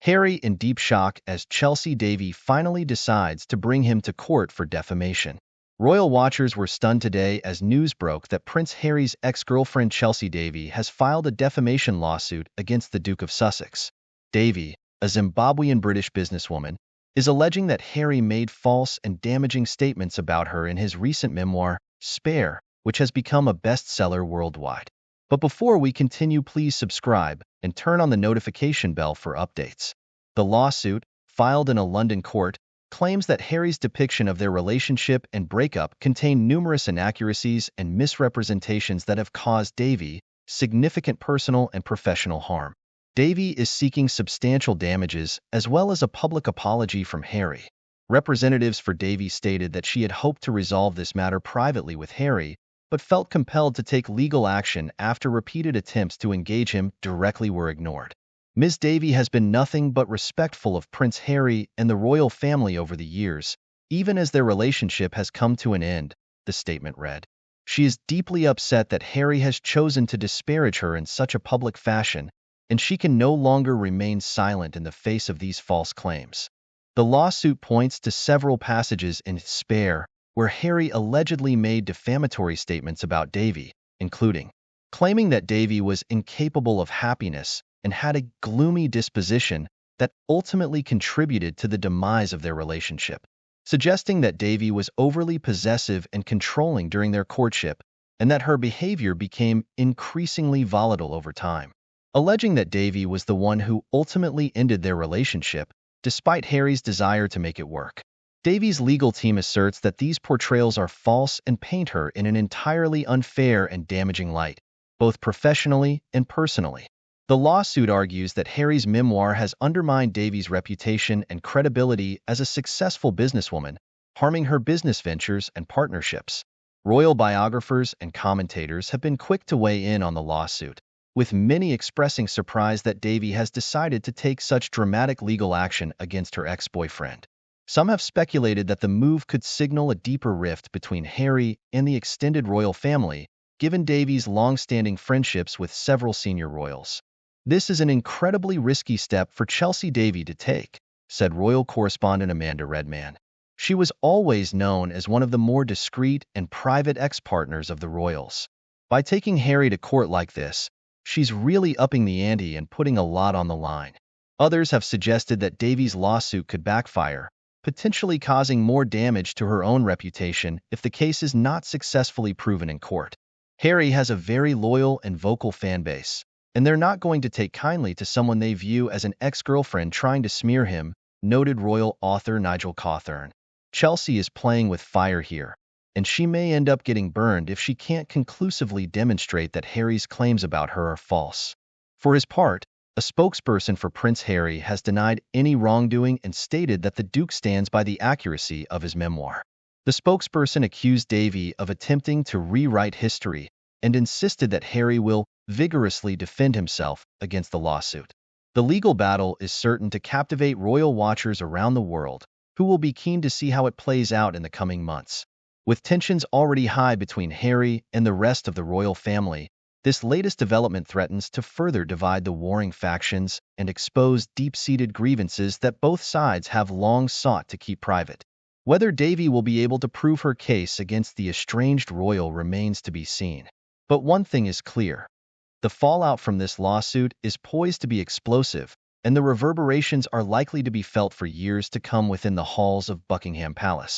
Harry in deep shock as Chelsy Davy finally decides to bring him to court for defamation. Royal watchers were stunned today as news broke that Prince Harry's ex-girlfriend Chelsy Davy has filed a defamation lawsuit against the Duke of Sussex. Davy, a Zimbabwean-British businesswoman, is alleging that Harry made false and damaging statements about her in his recent memoir, Spare, which has become a bestseller worldwide. But before we continue, please subscribe and turn on the notification bell for updates. The lawsuit, filed in a London court, claims that Harry's depiction of their relationship and breakup contained numerous inaccuracies and misrepresentations that have caused Davy significant personal and professional harm. Davy is seeking substantial damages as well as a public apology from Harry. Representatives for Davy stated that she had hoped to resolve this matter privately with Harry, but felt compelled to take legal action after repeated attempts to engage him directly were ignored. Ms. Davy has been nothing but respectful of Prince Harry and the royal family over the years, even as their relationship has come to an end, the statement read. She is deeply upset that Harry has chosen to disparage her in such a public fashion, and she can no longer remain silent in the face of these false claims. The lawsuit points to several passages in Spare, where Harry allegedly made defamatory statements about Davy, including claiming that Davy was incapable of happiness and had a gloomy disposition that ultimately contributed to the demise of their relationship, suggesting that Davy was overly possessive and controlling during their courtship, and that her behavior became increasingly volatile over time, alleging that Davy was the one who ultimately ended their relationship, despite Harry's desire to make it work. Davy's legal team asserts that these portrayals are false and paint her in an entirely unfair and damaging light, both professionally and personally. The lawsuit argues that Harry's memoir has undermined Davy's reputation and credibility as a successful businesswoman, harming her business ventures and partnerships. Royal biographers and commentators have been quick to weigh in on the lawsuit, with many expressing surprise that Davy has decided to take such dramatic legal action against her ex-boyfriend. Some have speculated that the move could signal a deeper rift between Harry and the extended royal family, given Davy's long-standing friendships with several senior royals. This is an incredibly risky step for Chelsy Davy to take, said royal correspondent Amanda Redman. She was always known as one of the more discreet and private ex-partners of the royals. By taking Harry to court like this, she's really upping the ante and putting a lot on the line. Others have suggested that Davy's lawsuit could backfire, potentially causing more damage to her own reputation if the case is not successfully proven in court. Harry has a very loyal and vocal fan base, and they're not going to take kindly to someone they view as an ex-girlfriend trying to smear him, noted royal author Nigel Cawthorne. Chelsy is playing with fire here, and she may end up getting burned if she can't conclusively demonstrate that Harry's claims about her are false. For his part, a spokesperson for Prince Harry has denied any wrongdoing and stated that the Duke stands by the accuracy of his memoir. The spokesperson accused Davy of attempting to rewrite history and insisted that Harry will vigorously defend himself against the lawsuit. The legal battle is certain to captivate royal watchers around the world, who will be keen to see how it plays out in the coming months. With tensions already high between Harry and the rest of the royal family, this latest development threatens to further divide the warring factions and expose deep-seated grievances that both sides have long sought to keep private. Whether Davy will be able to prove her case against the estranged royal remains to be seen. But one thing is clear. The fallout from this lawsuit is poised to be explosive, and the reverberations are likely to be felt for years to come within the halls of Buckingham Palace.